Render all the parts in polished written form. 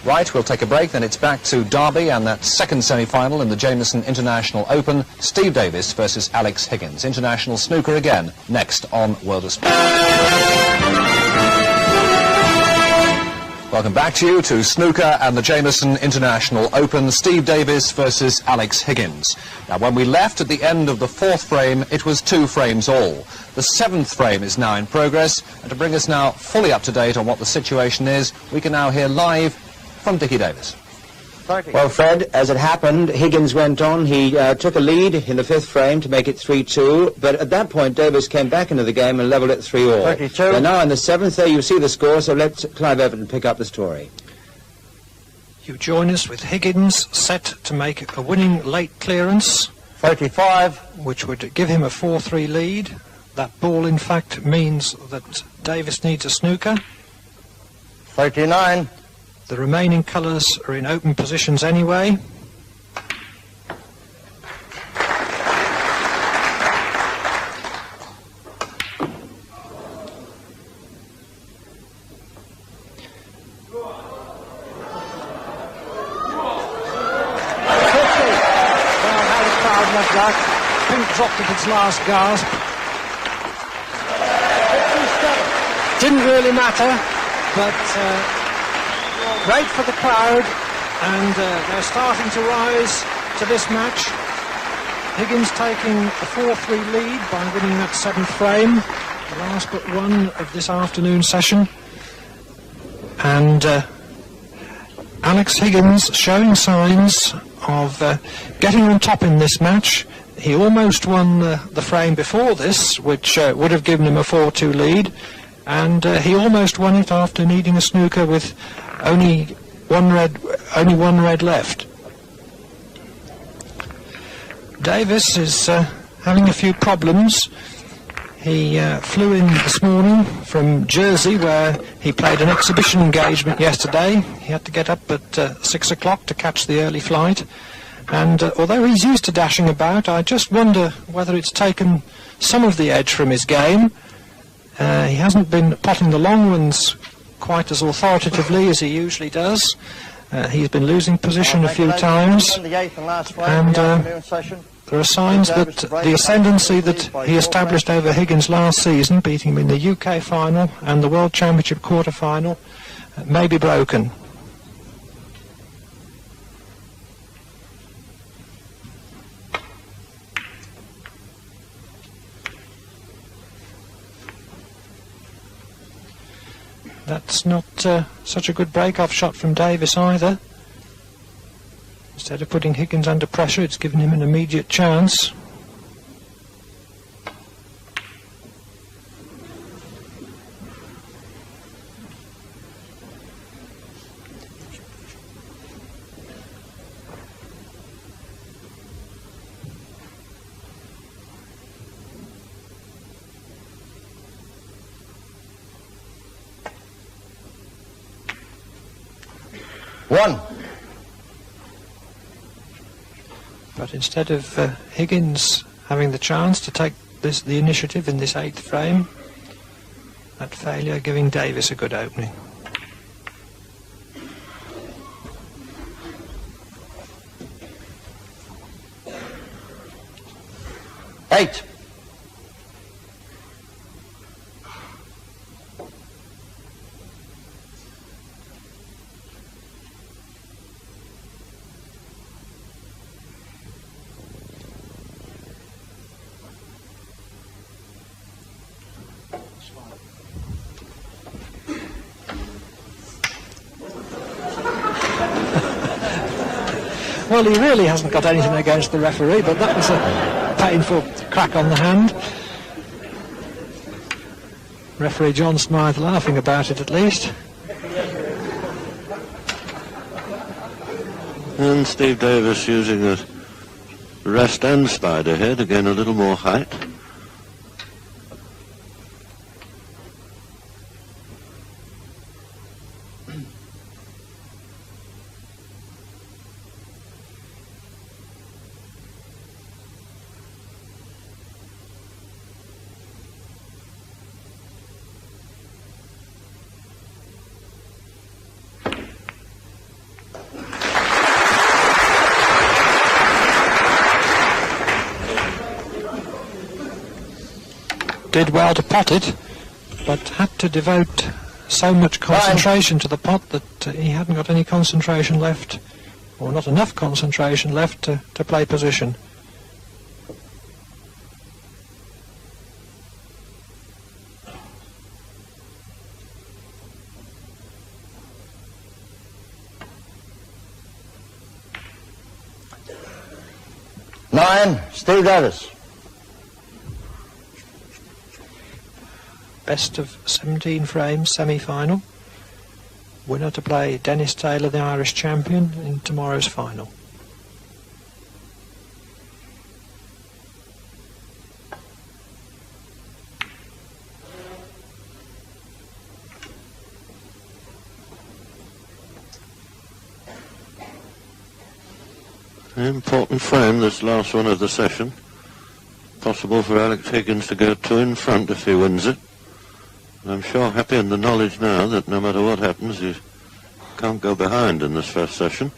Right, we'll take a break, then it's back to Derby and that second semi-final in the Jameson International Open. Steve Davis versus Alex Higgins. International snooker again, next on World of Sport. Welcome back to you to snooker and the Jameson International Open. Steve Davis versus Alex Higgins. Now, when we left at the end of the fourth frame, it was 2 frames all. The 7th frame is now in progress, and to bring us now fully up to date on what the situation is, we can now hear live from Dickie Davis. Well, Fred, as it happened, Higgins went on. He took a lead in the 5th frame to make it 3-2, but at that point Davis came back into the game and levelled it 3-all. 32. And now in the 7th there you see the score, so let Clive Everton pick up the story. You join us with Higgins set to make a winning late clearance, 35. which would give him a 4-3 lead. That ball, in fact, means that Davis needs a snooker. 39. The remaining colours are in open positions anyway. Pink dropped at its last gasp. Didn't really matter, but great for the crowd, and they're starting to rise to this match. Higgins taking a 4-3 lead by winning that 7th frame, the last but one of this afternoon session. And Alex Higgins showing signs of getting on top in this match. He almost won the frame before this, which would have given him a 4-2 lead, and he almost won it after needing a snooker with only one red left. Davis is having a few problems. He flew in this morning from Jersey, where he played an exhibition engagement yesterday. He had to get up at 6 o'clock to catch the early flight. And although he's used to dashing about, I just wonder whether it's taken some of the edge from his game. He hasn't been potting the long ones quite as authoritatively as he usually does. He's been losing position a few times, and there are signs that the ascendancy that he established over Higgins last season, beating him in the UK final and the World Championship quarter-final, may be broken. That's not such a good break-off shot from Davis either. Instead of putting Higgins under pressure, it's given him an immediate chance. One. But instead of Higgins having the chance to take the initiative in this 8th frame, that failure giving Davis a good opening. Eight. Well, he really hasn't got anything against the referee, but that was a painful crack on the hand. Referee John Smythe laughing about it, at least. And Steve Davis using the rest and spider here to gain a little more height. Did well to pot it, but had to devote so much concentration to the pot that he hadn't got any concentration left, or not enough concentration left to play position. Nine, Steve Davis. Best of 17 frames, semi-final. Winner to play Dennis Taylor, the Irish champion, in tomorrow's final. An important frame, this last one of the session. Possible for Alex Higgins to go 2 in front if he wins it. I'm sure happy in the knowledge now that no matter what happens, you can't go behind in this first session.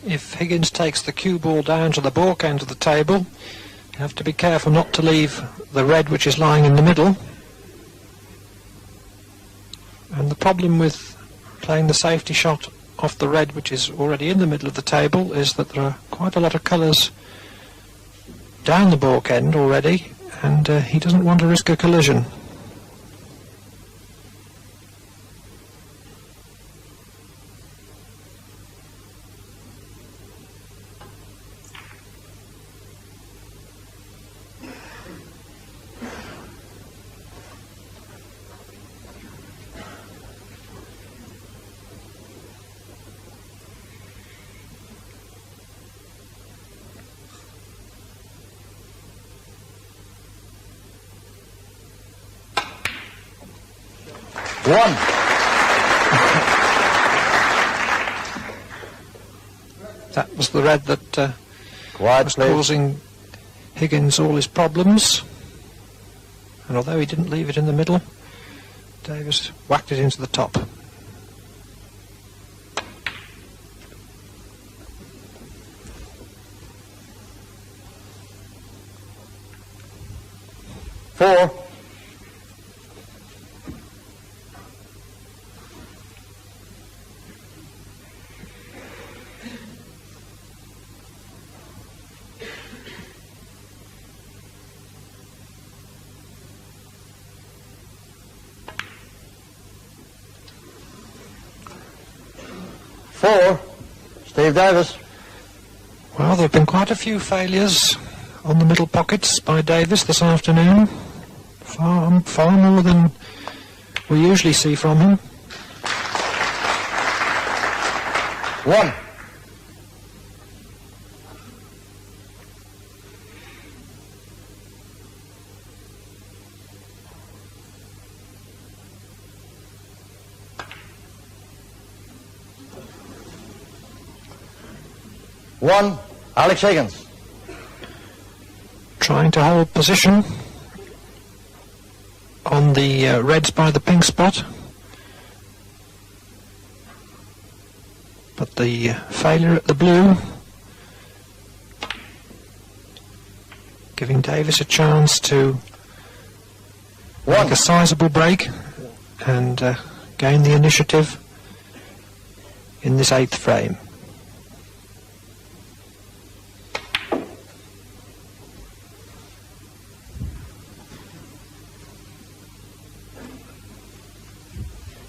If Higgins takes the cue ball down to the baulk end of the table, you have to be careful not to leave the red which is lying in the middle. And the problem with playing the safety shot off the red which is already in the middle of the table is that there are quite a lot of colours down the baulk end already, and he doesn't want to risk a collision. One. That was the red that Quiet, was please. causing Higgins all his problems. And although he didn't leave it in the middle, Davis whacked it into the top. Four. Four, Steve Davis. Well, there have been quite a few failures on the middle pockets by Davis this afternoon. Far more than we usually see from him. One. One, Alex Higgins. Trying to hold position on the reds by the pink spot. But the failure at the blue giving Davis a chance to make a sizable break and gain the initiative in this 8th frame.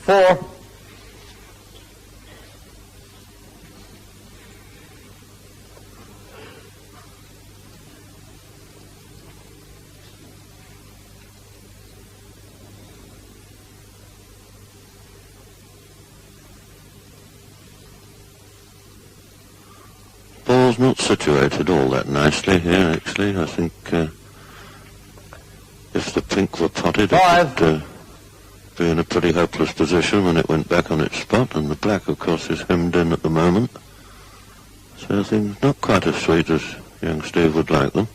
Four. Ball's not situated all that nicely here, actually. I think if the pink were potted, it would be in a pretty hopeless position when it went back on its spot, and the black, of course, is hemmed in at the moment. So things not quite as sweet as young Steve would like them.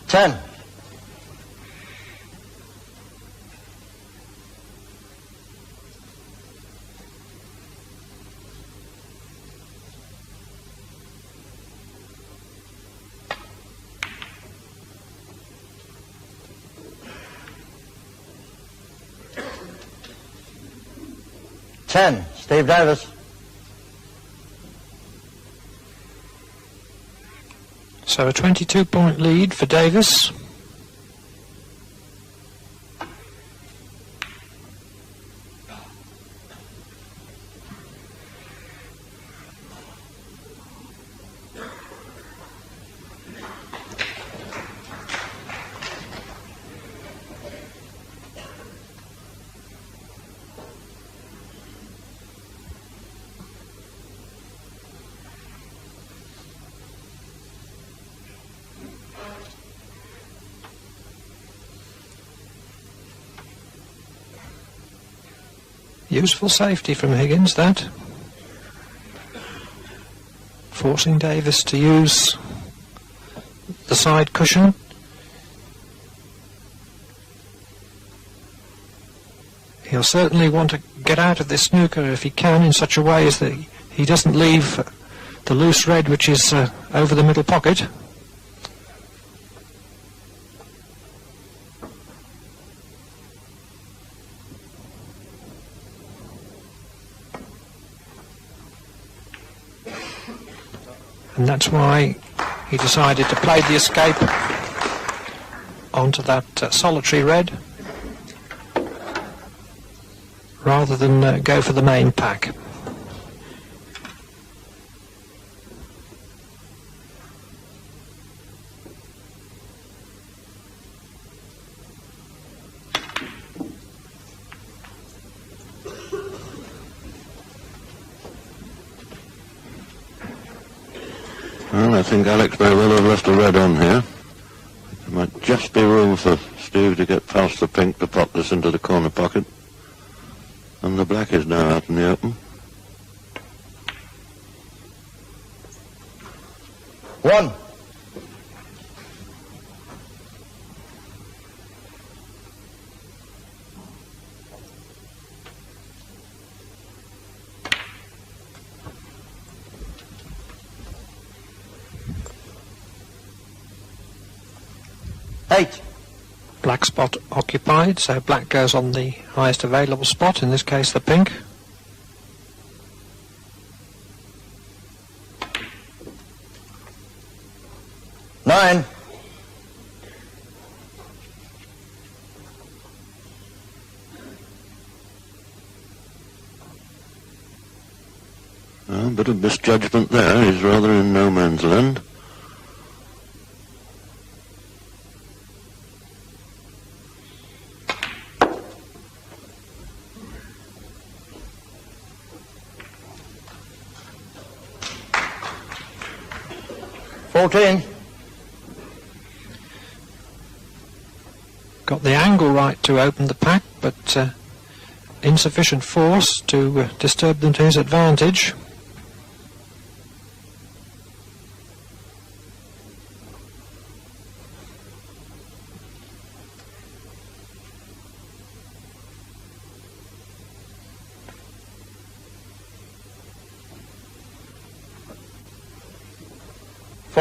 Ten. Ten. Steve Davis. So a 22-point lead for Davis. Useful safety from Higgins, that. Forcing Davis to use the side cushion. He'll certainly want to get out of this snooker if he can in such a way as that he doesn't leave the loose red which is over the middle pocket. And that's why he decided to play the escape onto that solitary red rather than go for the main pack. Well, I think Alex may well have left a red on here. There might just be room for Steve to get past the pink to pop this into the corner pocket. And the black is now out in the open. One. Eight. Black spot occupied, so black goes on the highest available spot, in this case the pink. Nine. A bit of misjudgment there. He's rather in no man's land. 14. Got the angle right to open the pack, but insufficient force to disturb them to his advantage.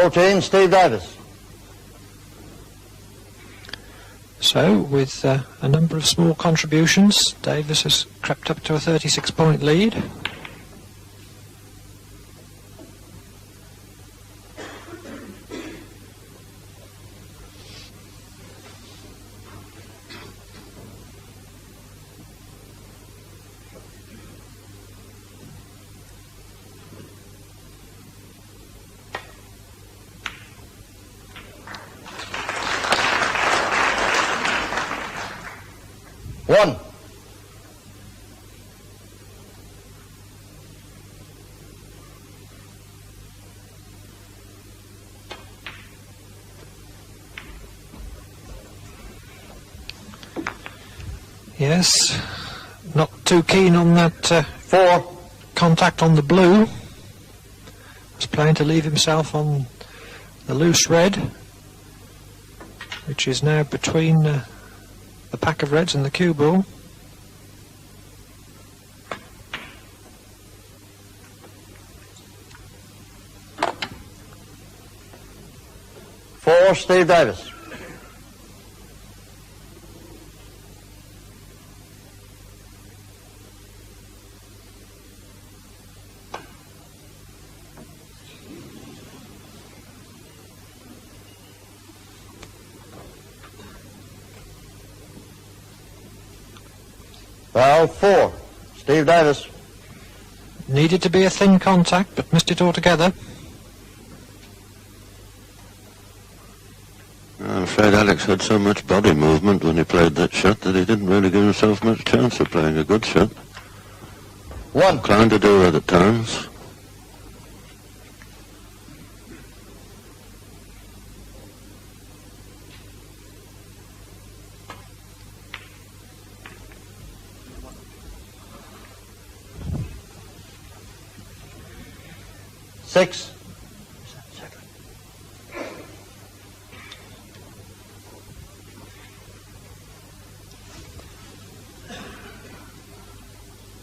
14, Steve Davis. So, with a number of small contributions, Davis has crept up to a 36-point lead. One. Yes, not too keen on that 4. contact on the blue. Was playing to leave himself on the loose red, which is now between the pack of reds and the cue ball. Four, Steve Davis. Well, 4, Steve Davis. Needed to be a thin contact, but missed it altogether. I'm afraid Alex had so much body movement when he played that shot that he didn't really give himself much chance of playing a good shot. 1. Inclined to do it at times. Six.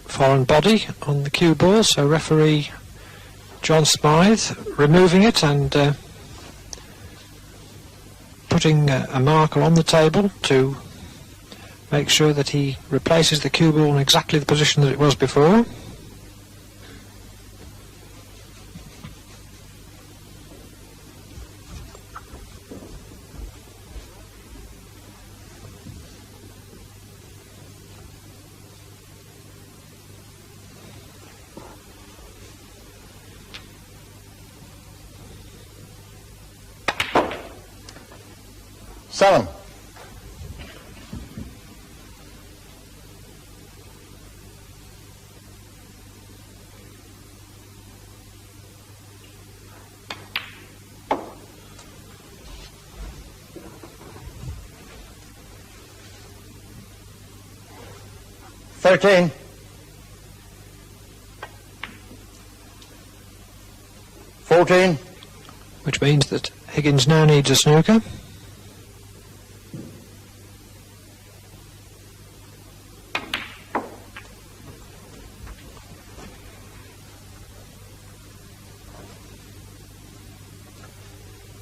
Foreign body on the cue ball, so referee John Smythe removing it and putting a marker on the table to make sure that he replaces the cue ball in exactly the position that it was before. Seven. Thirteen. 14. Which means that Higgins now needs a snooker.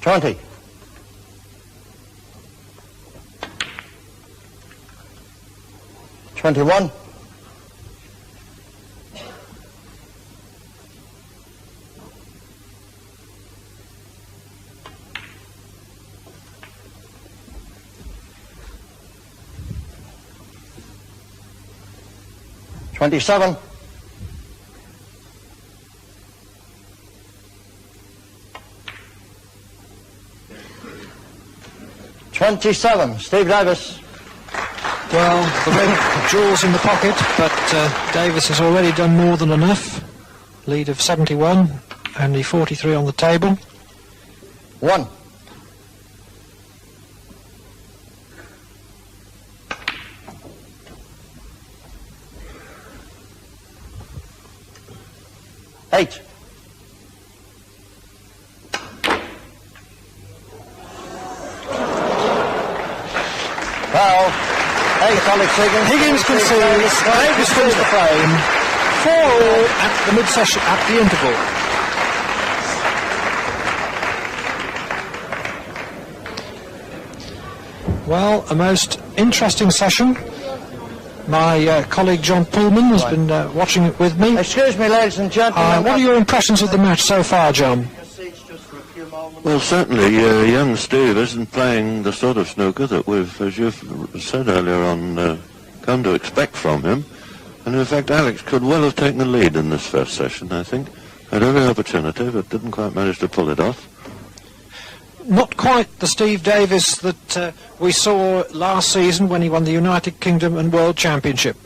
Twenty. 21. 27. 27, Steve Davis. Well, the red jewels in the pocket, but Davis has already done more than enough. Lead of 71, only 43 on the table. 1. 8. 8, Alex Higgins. Higgins concedes, Davis wins the frame. 4-all at the mid-session, at the interval. Well, a most interesting session. My colleague John Pullman has been watching it with me. Excuse me, ladies and gentlemen. What are your impressions of the match so far, John? Well, certainly, young Steve isn't playing the sort of snooker that we've, as you've said earlier on, come to expect from him. And in fact, Alex could well have taken the lead in this first session, I think. Had every opportunity, but didn't quite manage to pull it off. Not quite the Steve Davis that we saw last season when he won the United Kingdom and World Championship.